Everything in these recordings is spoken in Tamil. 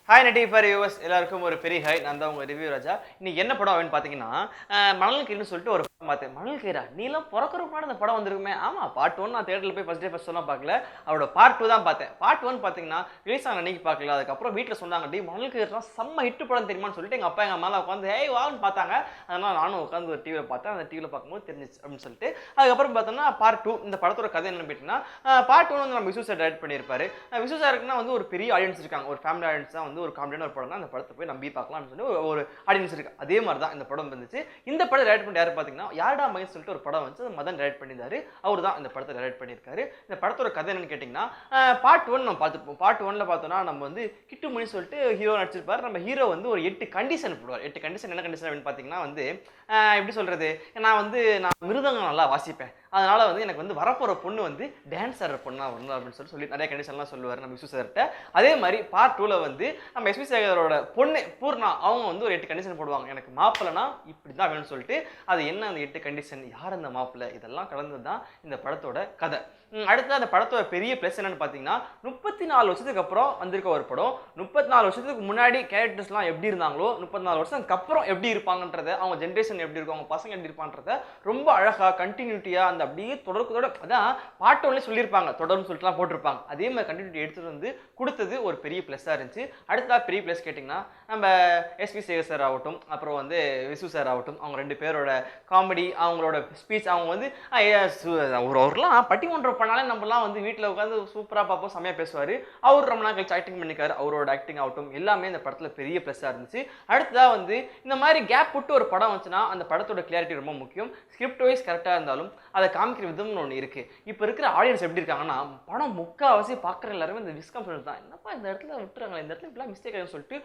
ஹாய் நட்டி ஃபார் யூஎஸ் எல்லாருக்கும் ஒரு பெரிய ஹாய். நான் தான் உங்க ரிவ்யூ ராஜா. இன்னைக்கு என்ன படம் அப்படின்னு பார்த்தீங்கன்னா மணல் கீர்னு சொல்லிட்டு ஒரு படம் பார்த்தேன். மணல் கீரா நீலாம் பிறக்கிறதுக்கு முன்னாடி அந்த படம் வந்திருக்குமே. ஆமாம், பார்ட் 1 நான் தேட்டரில் போய் ஃபர்ஸ்ட் எல்லாம் பார்க்கல, அவரோட பார்ட் 2 தான் பார்த்தேன். பார்ட் 1 பார்த்தீங்கன்னா ரிலீஸ் ஆன அன்னைக்கு பார்க்கல. அதுக்கப்புறம் வீட்டில் சொன்னாங்க, டி மணல் கீரா செம்ம ஹிட் படம் தெரியுமான்னு சொல்லிட்டு எங்கள் அப்பா எங்கள் அம்மாலாம் உட்காந்து ஏய் வான்னு பார்த்தாங்க. அதனால் நானும் உட்காந்து ஒரு டிவியில் பார்த்தேன். அந்த டிவியில் பார்க்கும்போது தெரிஞ்சிச்சு அப்படின்னு சொல்லிட்டு அதுக்கப்புறம் பார்த்தோம்னா பார்ட் 2 இந்த படத்தோட கதை என்ன போயிட்டுன்னா பார்ட் 1 வந்து நம்ம விசு சார் டைரக்ட் பண்ணியிருப்பாரு. விசு சாருக்குன்னா வந்து ஒரு பெரிய ஆடியன்ஸ் இருக்காங்க, ஒரு ஃபேமிலி ஆடியன்ஸ் தான், வந்து ஒரு காமெடியான ஒரு படம். அந்த படத்தை போய் நம்பி பார்க்கலாம்னு சொல்லி ஒரு ஆடியன்ஸ் இருக்கு. அதே மாதிரி தான் இந்த படம் வந்துச்சு. இந்த படம் டைரக்ட் பண்ணி யாரு பார்த்தீங்கன்னா யாரடா மகேஷ் சொல்லிட்டு ஒரு படம் வந்து மதன் டைரக்ட் பண்ணியிருந்தாரு. அவர் தான் இந்த படத்தை டைரக்ட் பண்ணியிருக்காரு. இந்த படத்தோட கதை என்னன்னு கேட்டிங்கன்னா பார்ட் 1 நம்ம பார்த்துப்போம். பார்ட் 1ல பார்த்தோம்னா நம்ம வந்து கிட்டுமணி சொல்லிட்டு ஹீரோ நடிச்சிருப்பாரு. நம்ம ஹீரோ வந்து ஒரு 8 கண்டிஷன் போடுவார். 8 கண்டிஷன் என்ன கண்டிஷன் அப்படின்னு பார்த்தீங்கன்னா வந்து எப்படி சொல்றது, நான் மிருதங்கம் நல்லா வாசிப்பேன், அதனால வந்து எனக்கு வந்து வரப்போற பொண்ணு வந்து டான்ஸ் ஆடுற பொண்ணா வரணும் அப்படின்னு சொல்லி நிறைய கண்டிஷன்லாம் சொல்லுவார் நம்ம விசு சார்கிட்ட. அதே மாதிரி பார்ட் 2ல வந்து நம்ம எஸ்வி சேகரோட பொண்ணு பூர்ணா அவங்க வந்து ஒரு 8 கண்டிஷன் போடுவாங்க. எனக்கு மாப்பிள்ளைனா இப்படி தான் வேணும்னு சொல்லிட்டு அது என்ன அந்த 8 கண்டிஷன், யார் அந்த மாப்பிள்ளை, இதெல்லாம் கலந்து தான் இந்த படத்தோட கதை. அடுத்து அந்த படத்தோட பெரிய பிளஸ் என்னன்னு பார்த்தீங்கன்னா 34 வருஷத்துக்கு அப்புறம் வந்திருக்க ஒரு படம். 34 வருஷத்துக்கு முன்னாடி கேரக்டர்ஸ்லாம் எப்படி இருந்தாங்களோ 34 வருஷத்துக்கு அப்புறம் எப்படி இருப்பாங்கன்றத, அவங்க ஜென்ரேஷன் எப்படி இருக்கும், அவங்க பசங்க எப்படி இருப்பான்றத ரொம்ப அழகா கண்டினியூட்டியா அந்த அப்படியே தொடர்போட அதான் பாட்டு ஒன்லே சொல்லியிருப்பாங்க, தொடர்னு சொல்லிட்டுலாம் போட்டிருப்பாங்க. அதே மாதிரி கண்டினியூட்டி எடுத்துட்டு வந்து கொடுத்தது ஒரு பெரிய பிளஸ்ஸாக இருந்துச்சு. அடுத்ததா பெரிய பிளஸ் கேட்டிங்கன்னா நம்ம எஸ்வி சேகர் சார் ஆகட்டும், அப்புறம் வந்து விசு சார் ஆகட்டும், அவங்க ரெண்டு பேரோட காமெடி, அவங்களோட ஸ்பீச், அவங்க வந்து அவர்லாம் பட்டிமன்றம் பண்ணாலே நம்மலாம் வந்து வீட்டில் உட்காந்து சூப்பராக பார்ப்போம், செம்மையாக பேசுவார். அவர் ரொம்ப நாள் கழிச்சு ஆக்டிங் பண்ணிக்காரு. அவரோட ஆக்டிங் ஆகட்டும் எல்லாமே இந்த படத்தில் பெரிய ப்ளஸ்ஸாக இருந்துச்சு. அடுத்ததாக வந்து இந்த மாதிரி கேப் விட்டு ஒரு படம் வந்துச்சுன்னா அந்த படத்தோட கிளாரிட்டி ரொம்ப முக்கியம். ஸ்கிரிப்ட் வைஸ் கரெக்டாக இருந்தாலும் அதை காமிக்கிற விதம்னு ஒன்று இருக்குது. இப்போ இருக்கிற ஆடியன்ஸ் எப்படி இருக்காங்கன்னா படம் முக்கால்வாசி பார்க்குற எல்லாருமே இந்த டிஸ்கம்ஃபர்ட் தான், என்னப்பா இந்த இடத்துல விட்டுறாங்க, இந்த இடத்துல இப்படிலாம் மிஸ்டேக் ஆகுதுன்னு சொல்லிட்டு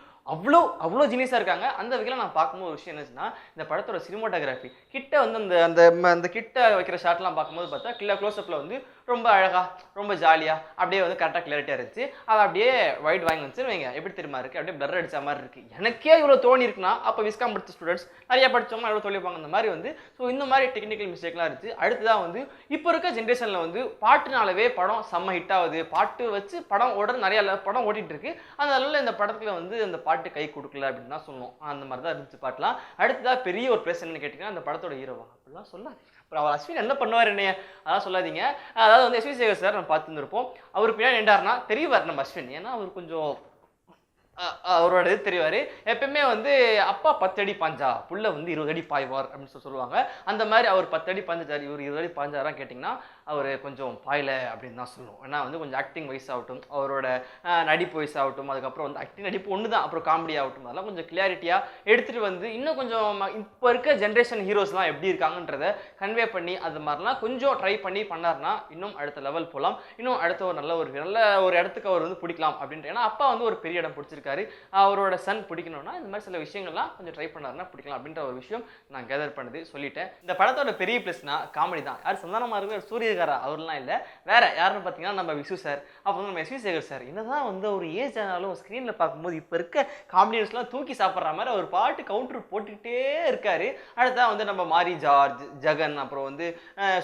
அவ்வளோ ஜீனியஸாக இருக்காங்க. அந்த வகையில் நான் பார்க்கும்போது ஒரு விஷயம் என்னச்சுன்னா இந்த படத்தோட சினிமாட்டோகிராஃபி கிட்ட வந்து அந்த கிட்ட வைக்கிற ஷாட்லாம் பார்க்கும்போது பார்த்தா க்ளோஸ்அப்பில் வந்து ரொம்ப அழகா ரொம்ப ஜாலியா அப்படியே வந்து கரெக்டாக கிளாரிட்டியா இருந்துச்சு. அதை அப்படியே வைட் வாங்கி வந்துச்சு வைங்க, எப்படி தெரியுமா இருக்கு, அப்படியே பிளர் அடிச்ச மாதிரி இருக்கு. எனக்கே இவ்வளவு தோணி இருக்குன்னா அப்போ விஸ்காம் படிச்ச ஸ்டூடெண்ட்ஸ் நிறைய படிச்சவங்க எவ்வளவு சொல்லிப்பாங்க இந்த மாதிரி வந்து. ஸோ இந்த மாதிரி டெக்னிக்கல் மிஸ்டேக்லாம் இருந்துச்சு. அடுத்ததான் வந்து இப்போ இருக்க ஜென்ரேஷன்ல வந்து பாட்டுனாலவே படம் செம்ம ஹிட் ஆகுது, பாட்டு வச்சு படம் ஓட நிறைய படம் ஓட்டிட்டு இருக்கு. அதனால இந்த படத்துல வந்து அந்த பாட்டு கை கொடுக்கல அப்படின்னு தான் சொல்லணும். அந்த மாதிரி தான் இருந்துச்சு பாட்டுலாம். அடுத்ததா பெரிய ஒரு பிளஸ் என்னன்னு கேட்டீங்கன்னா அந்த படத்தோட ஹீரோவா அப்படிலாம் சொல்லாதீங்க. அப்புறம் அவர் அஸ்வின் என்ன பண்ணுவார் என்னைய அதான் சொல்லாதீங்க. அதாவது வந்து எஸ்வி சேகர் சார் நம்ம பார்த்துருப்போம். அவர் பின்னாடி நின்றாருன்னா தெரியவார் நம்ம அஸ்வின், ஏன்னா அவர் கொஞ்சம் அவரோட இது தெரிவாரு. எப்பயுமே வந்து அப்பா 10 அடி பாஞ்சா புள்ள வந்து 20 அடி பாய்வார் அப்படின்னு சொல்லுவாங்க. அந்த மாதிரி அவர் 10 அடி பாஞ்சார், இவர் 20 அடி பாஞ்சாரான்னு கேட்டிங்கன்னா அவர் கொஞ்சம் பாயல அப்படின்னு தான் சொல்லுவோம். ஏன்னா வந்து கொஞ்சம் ஆக்டிங் வைஸ் ஆகட்டும், அவரோட நடிப்பு வைஸ் ஆகட்டும், அதுக்கப்புறம் வந்து ஆக்டிங் நடிப்பு ஒன்று தான், அப்புறம் காமெடி ஆகட்டும், அதெல்லாம் கொஞ்சம் கிளாரிட்டியாக எடுத்துகிட்டு வந்து இன்னும் கொஞ்சம் இப்போ இருக்க ஜென்ரேஷன் ஹீரோஸ்லாம் எப்படி இருக்காங்கன்றத கன்வே பண்ணி அது மாதிரிலாம் கொஞ்சம் ட்ரை பண்ணார்னா இன்னும் அடுத்த லெவல் போகலாம். இன்னும் அடுத்த ஒரு நல்ல ஒரு இடத்துக்கு அவர் வந்து பிடிக்கலாம் அப்படின்ட்டு. ஏன்னா அப்பா வந்து ஒரு பெரிய இடம் பிடிச்சிருக்காரு, அவரோட சன் பிடிக்கணும்னா இந்த மாதிரி சில விஷயங்கள்லாம் கொஞ்சம் ட்ரை பண்ணாருன்னா பிடிக்கலாம் அப்படின்ற ஒரு விஷயம் நான் கேதர் பண்ணது சொல்லிட்டேன். இந்த படத்தோட பெரிய பிளஸ்னா காமெடி தான். யார் சந்தானமா இருக்கிற சூரியகாரா அவர்லாம் இல்லை, வேற யாருன்னு பார்த்தீங்கன்னா நம்ம விசு சார், அப்புறம் நம்ம எஸ்வி சேகர் சார். என்னதான் வந்து ஒரு ஏஜ் ஆனாலும் ஸ்க்ரீனில் பார்க்கும்போது இப்போ இருக்க காமெடியன்ஸ்லாம் தூக்கி சாப்பிட்ற மாதிரி அவர் பாட்டு கவுண்டர் போட்டுக்கிட்டே இருக்காரு. அடுத்தா வந்து நம்ம மாரி ஜார்ஜ், ஜெகன், அப்புறம் வந்து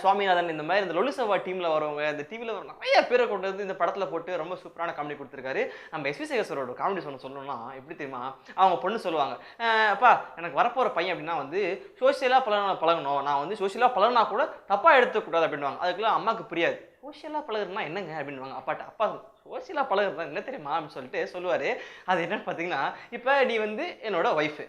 சுவாமிநாதன், இந்த மாதிரி இந்த லொலுசவா டீமில் வரவங்க, இந்த டிவியில் வர நிறைய பேரை கொண்டு வந்து இந்த படத்தில் போட்டு ரொம்ப சூப்பரான காமெடி கொடுத்துருக்காரு. நம்ம எஸ்வி சேகர் சாரோட காமெடி சொல்லணும்னா எப்படி தெரியுமா, அவங்க பொண்ணு சொல்லுவாங்க, அப்பா எனக்கு வரப்போற பையன் அப்படின்னா வந்து சோசியலா பழகணும், நான் வந்து சோசியலா பழகினா கூட தப்பா எடுத்துக்கூடாது அப்படின்வாங்க. அதுக்குலாம் அம்மாவுக்கு புரியாது, சோசியலா பழகுறதுனா என்னங்க அப்படின்வாங்க. அப்பா சோசியலா பழகுறதா என்ன தெரியுமா அப்படின்னு சொல்லிட்டு சொல்லுவாரு. அது என்னன்னு பார்த்தீங்கன்னா, இப்போ நீ வந்து என்னோட ஒய்ஃபு,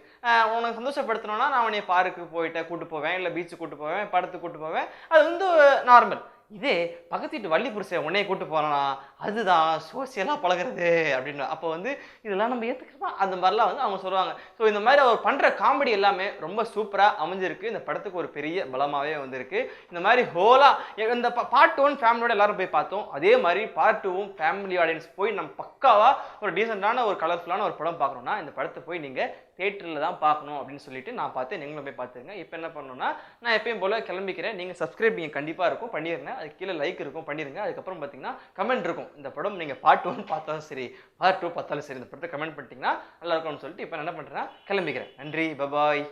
உனக்கு சந்தோஷப்படுத்தணும்னா நான் உன்னை பார்க்கு போயிட்டு கூட்டு போவேன், இல்லை பீச்சுக்கு கூட்டு போவேன், படத்துக்கு கூட்டு போவேன், அது வந்து நார்மல். இதே பக்கத்து வீட்டு வள்ளி புருஷன் உன்னைய கூட்டு போனா அதுதான் சோசியலா பழகிறது அப்படின்னு. அப்போ வந்து இதெல்லாம் நம்ம ஏற்றுக்கிறோமா அந்த மாதிரிலாம் வந்து அவங்க சொல்லுவாங்க. ஸோ இந்த மாதிரி அவர் பண்ணுற காமெடி எல்லாமே ரொம்ப சூப்பராக அமைஞ்சிருக்கு. இந்த படத்துக்கு ஒரு பெரிய பலமாகவே வந்திருக்கு. இந்த மாதிரி ஹோலாக இந்த பார்ட் 1 ஃபேமிலியோட எல்லாரும் போய் பார்த்தோம், அதே மாதிரி பார்ட் 2வும் ஃபேமிலி ஆடியன்ஸ் போய் நம்ம பக்காவாக ஒரு டீசெண்டான ஒரு கலர்ஃபுல்லான ஒரு படம் பார்க்கணும்னா இந்த படத்தை போய் நீங்கள் தியேட்டரில் தான் பார்க்கணும் அப்படின்னு சொல்லிட்டு நான் பார்த்தேன். நீங்களும் போய் பார்த்துருங்க. இப்போ என்ன பண்ணணும்னா நான் எப்பயும் போல் கிளம்பிக்கிறேன். நீங்கள் சப்ஸ்கிரைப் நீங்கள் கண்டிப்பாக இருக்கும் பண்ணிடுங்க, அது கீழே லைக் இருக்கும் பண்ணிடுங்க. அதுக்கப்புறம் பார்த்தீங்கன்னா கமெண்ட் இருக்கும். இந்த படம் நீங்கள் பார்ட் 1 பார்த்தாலும் சரி பார்ட் 2 பார்த்தாலும் சரி இந்த படத்தை கமெண்ட் பண்ணிட்டீங்கன்னா நல்லா இருக்கும்னு சொல்லிட்டு இப்போ என்ன பண்ணுறேன்னா கிளம்பிக்கிறேன். நன்றி, பபாய்.